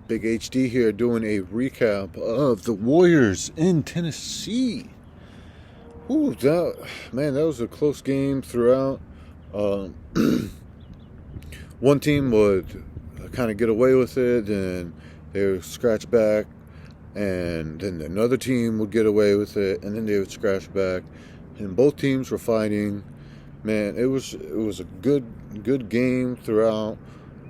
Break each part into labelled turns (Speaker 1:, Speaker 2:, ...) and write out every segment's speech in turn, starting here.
Speaker 1: Big HD here doing a recap of the Warriors in Tennessee. Ooh, that was a close game throughout. Um, One team would kind of get away with it, and they would scratch back, and then another team would get away with it, and then they would scratch back, and both teams were fighting. Man, it was a good game throughout.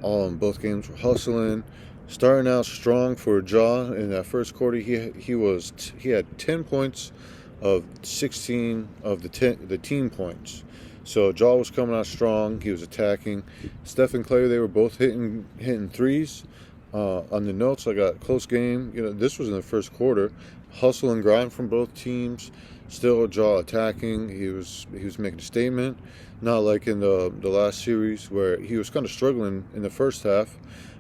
Speaker 1: Both games were hustling, starting out strong for Ja in that first quarter. He had 10 points of 16 of the team points. So Ja was coming out strong. He was attacking. Steph and Clay, they were both hitting threes. On the notes, I got close game. This was in the first quarter. Hustle and grind from both teams. Still Ja attacking. He was making a statement. Not like in the last series where he was kind of struggling in the first half.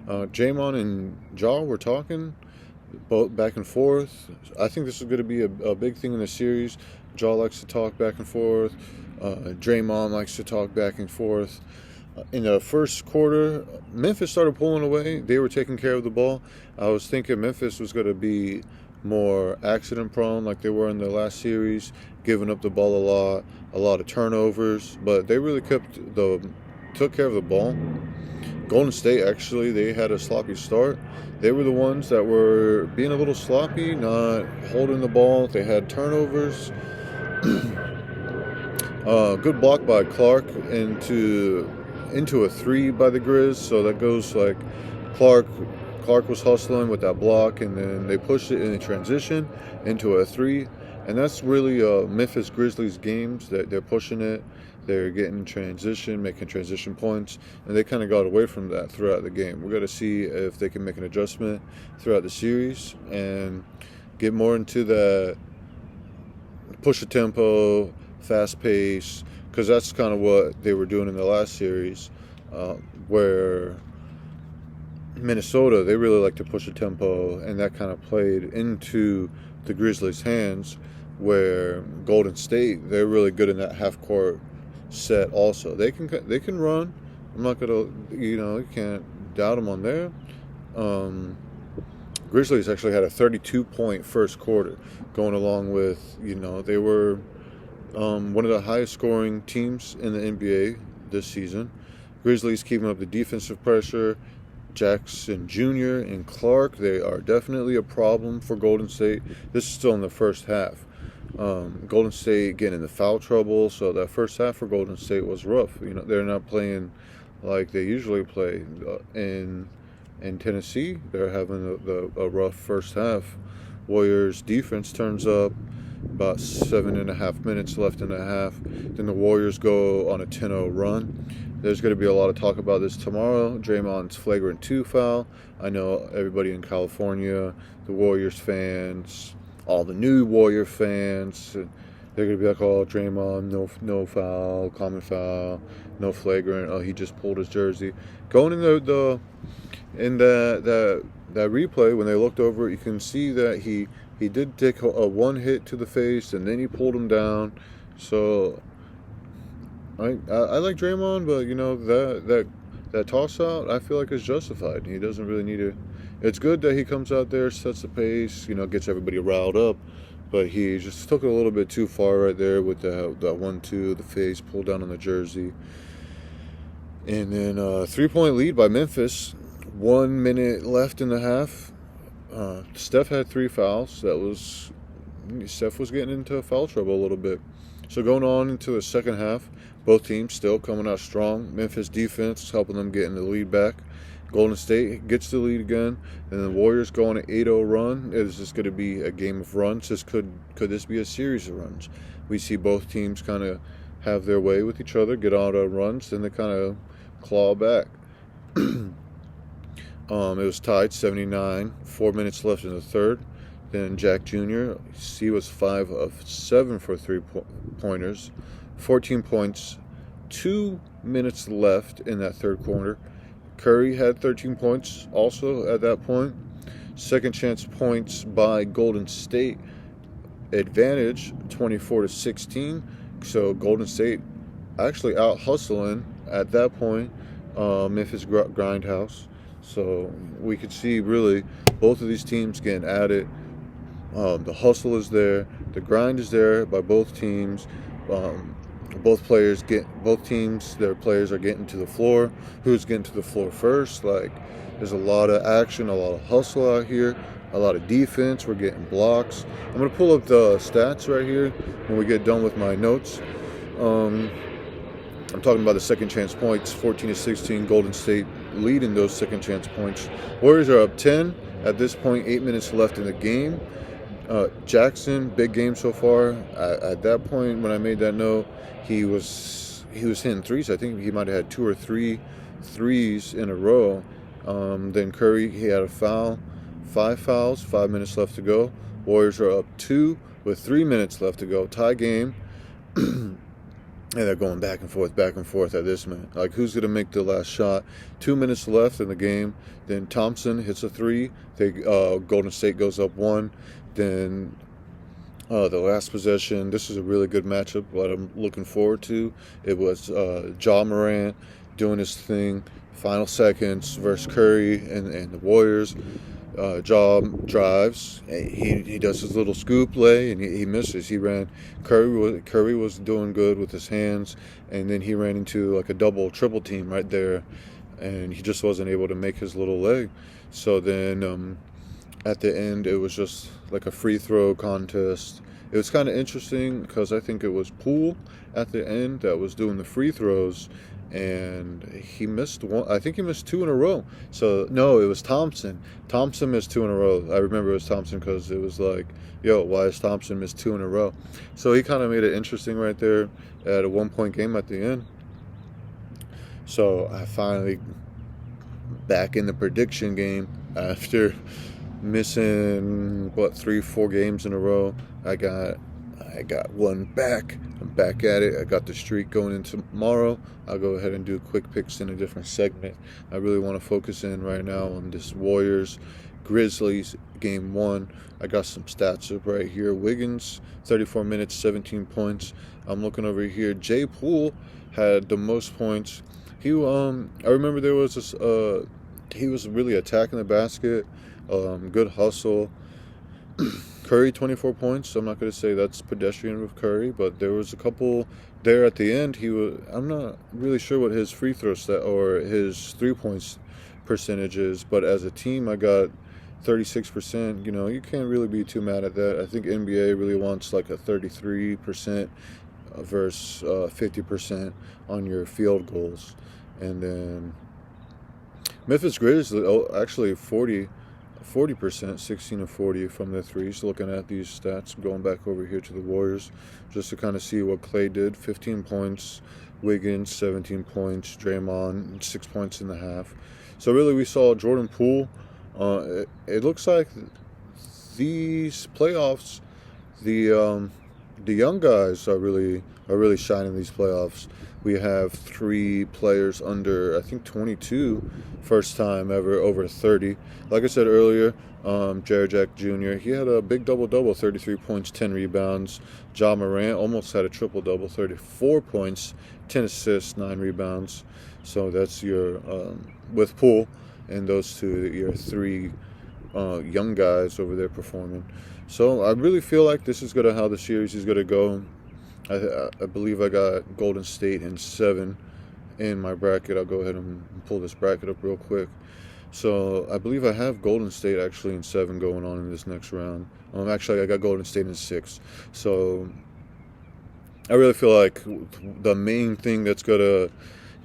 Speaker 1: Draymond and Ja were talking both back and forth. I think this is going to be a big thing in the series. Ja likes to talk back and forth. Draymond likes to talk back and forth. In the first quarter, Memphis started pulling away. They were taking care of the ball. I was thinking Memphis was going to be more accident prone like they were in the last series, giving up the ball a lot of turnovers, but they really took care of the ball. Golden State, actually, they had a sloppy start. They were the ones that were being a little sloppy, not holding the ball. They had turnovers. Good block by Clark into a three by the Grizz. So that goes like Clark was hustling with that block, and then they pushed it in a transition into a three. And that's really Memphis Grizzlies games that they're pushing it. They're getting transition, making transition points, and they kind of got away from that throughout the game. We're going to see if they can make an adjustment throughout the series and get more into the push the tempo, fast pace, because that's kind of what they were doing in the last series, where Minnesota, they really like to push the tempo, and that kind of played into the Grizzlies' hands, where Golden State, they're really good in that half-court set also. They can run. I'm not going to, you can't doubt them on there. Grizzlies actually had a 32-point first quarter, going along with, they were one of the highest scoring teams in the NBA this season. Grizzlies keeping up the defensive pressure. Jackson Jr. and Clark, they are definitely a problem for Golden State. This is still in the first half. Golden State getting in the foul trouble, so that first half for Golden State was rough. They're not playing like they usually play in Tennessee. They're having a rough first half. Warriors defense turns up. About 7.5 minutes left in the half. Then the Warriors go on a 10-0 run. There's going to be a lot of talk about this tomorrow. Draymond's flagrant 2 foul. I know everybody in California, the Warriors fans, all the new Warrior fans, they're going to be like, oh, Draymond, no foul, common foul, no flagrant. Oh, he just pulled his jersey. Going in that replay, when they looked over it, you can see that he did take a one hit to the face, and then he pulled him down. So I like Draymond, but that toss out, I feel like is justified. He doesn't really need it. It's good that he comes out there, sets the pace, gets everybody riled up, but he just took it a little bit too far right there with that 1-2, the face pulled down on the jersey. And then 3-point lead by Memphis. 1 minute left in the half. Steph had 3 fouls. Steph was getting into foul trouble a little bit. So going on into the second half, both teams still coming out strong. Memphis defense helping them get in the lead back. Golden State gets the lead again, and the Warriors go on an 8-0 run. Is this going to be a game of runs? Could this be a series of runs? We see both teams kind of have their way with each other, get out on runs, then they kind of claw back. It was tied 79, 4 minutes left in the third. Then Jack Jr., he was 5 of 7 for 3-pointers, 14 points, 2 minutes left in that third quarter. Curry had 13 points also at that point. Second chance points by Golden State, advantage 24-16. So Golden State actually out hustling at that point Memphis Grindhouse. So we could see really both of these teams getting at it. The hustle is there, the grind is there by both teams. Um, both teams, their players are getting to the floor. Who's getting to the floor first? Like, there's a lot of action, a lot of hustle out here, a lot of defense. We're getting blocks. I'm gonna pull up the stats right here when we get done with my notes. Um, I'm talking about the second chance points, 14-16. Golden State leading those second chance points. Warriors are up 10 at this point. 8 minutes left in the game. Jackson, big game so far. At that point, when I made that note, he was hitting threes. I think he might have had 2 or 3 threes in a row. Then Curry, he had a foul. 5 fouls. 5 minutes left to go. Warriors are up 2 with 3 minutes left to go. Tie game. And they're going back and forth at this minute. Like, who's going to make the last shot? 2 minutes left in the game. Then Thompson hits a 3. Golden State goes up 1. Then the last possession. This is a really good matchup, what I'm looking forward to. It was Ja Morant doing his thing. Final seconds versus Curry and the Warriors. Ja drives. He does his little scoop lay and he misses. He ran. Curry was doing good with his hands, and then he ran into like a triple team right there, and he just wasn't able to make his little leg. So then at the end, it was just like a free throw contest. It was kind of interesting because I think it was Poole at the end that was doing the free throws, and he missed one. I think he missed 2 in a row. So no, it was Thompson. Thompson missed 2 in a row. I remember it was Thompson because it was like, yo, why is Thompson missed 2 in a row? So he kind of made it interesting right there at a 1-point game at the end. So I finally back in the prediction game after missing 3-4 games in a row. I got one back. I'm back at it. I got the streak going into tomorrow. I'll go ahead and do quick picks in a different segment. I really want to focus in right now on this Warriors Grizzlies game 1. I got some stats up right here. Wiggins, 34 minutes, 17 points. I'm looking over here. Jay Poole had the most points. I remember there was this he was really attacking the basket. Good hustle. Curry, 24 points. I'm not going to say that's pedestrian with Curry, but there was a couple there at the end. I'm not really sure what his free throw stat or his 3-point percentage is, but as a team, I got 36%. You know, you can't really be too mad at that. I think NBA really wants like a 33% versus 50% on your field goals. And then Memphis Grizzlies, actually 40%, 16 of 40 from the threes. Looking at these stats, going back over here to the Warriors, just to kind of see what Clay did. 15 points, Wiggins, 17 points, Draymond, 6 points in the half. So really, we saw Jordan Poole. It looks like these playoffs, the young guys are really shining these playoffs. We have 3 players under, I think, 22, first time ever over 30. Like I said earlier, Jared Jack Jr., he had a big double-double, 33 points, 10 rebounds. Ja Morant almost had a triple-double, 34 points, 10 assists, 9 rebounds. So that's your, with Poole and those two, your 3 young guys over there performing. So I really feel like this is how the series is going to go. I believe I got Golden State in 7 in my bracket. I'll go ahead and pull this bracket up real quick. So I believe I have Golden State actually in 7 going on in this next round. Actually, I got Golden State in 6. So I really feel like the main thing that's going to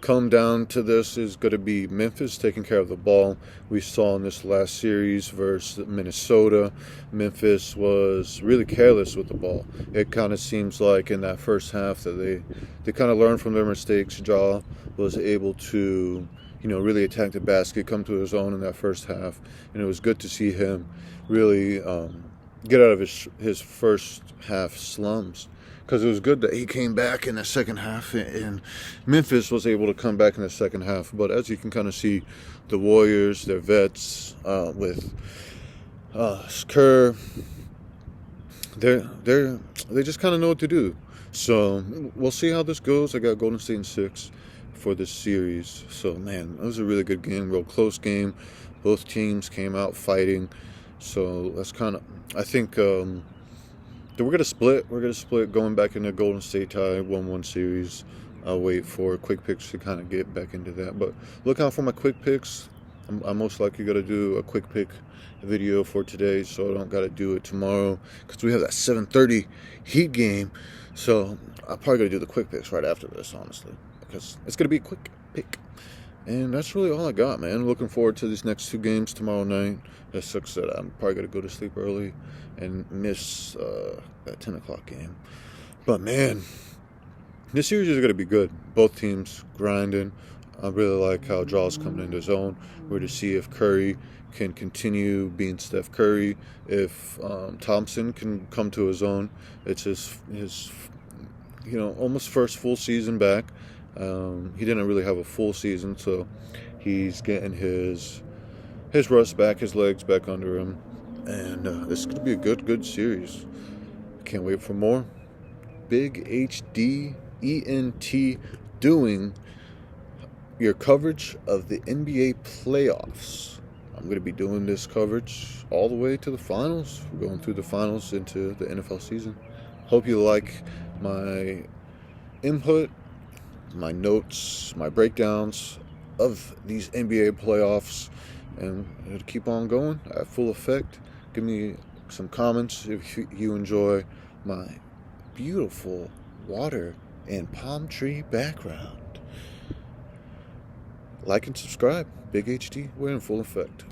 Speaker 1: come down to this is going to be Memphis taking care of the ball. We saw in this last series versus Minnesota, Memphis was really careless with the ball. It kind of seems like in that first half that they kind of learned from their mistakes. Ja was able to, really attack the basket, come to his own in that first half, and it was good to see him really get out of his first half slumps. Because it was good that he came back in the second half, and Memphis was able to come back in the second half. But as you can kind of see, the Warriors, their vets, with Kerr, they just kind of know what to do. So we'll see how this goes. I got Golden State in 6 for this series. So man, it was a really good game, real close game. Both teams came out fighting, so that's kind of. I think we're gonna split. We're gonna split going back into Golden State tie 1-1 series. I'll wait for quick picks to kind of get back into that. But look out for my quick picks. I'm most likely going to do a quick pick video for today, so I don't got to do it tomorrow because we have that 7:30 Heat game. So I'm probably going to do the quick picks right after this, honestly, because it's going to be a quick pick. And that's really all I got, man. Looking forward to these next 2 games tomorrow night. It sucks that I'm probably going to go to sleep early and miss that 10 o'clock game. But, man, this series is going to be good. Both teams grinding. I really like how Draw's coming into his own. We're to see if Curry can continue being Steph Curry, if Thompson can come to his own. It's his almost first full season back. He didn't really have a full season, so he's getting his rust back, his legs back under him, and this is going to be a good series. Can't wait for more. Big HD ENT doing your coverage of the NBA playoffs. I'm going to be doing this coverage all the way to the finals. We're going through the finals into the NFL season. Hope you like my input, my notes, my breakdowns of these NBA playoffs, and it'll keep on going at full effect. Give me some comments if you enjoy my beautiful water and palm tree background. Like and subscribe. Big HD, we're in full effect.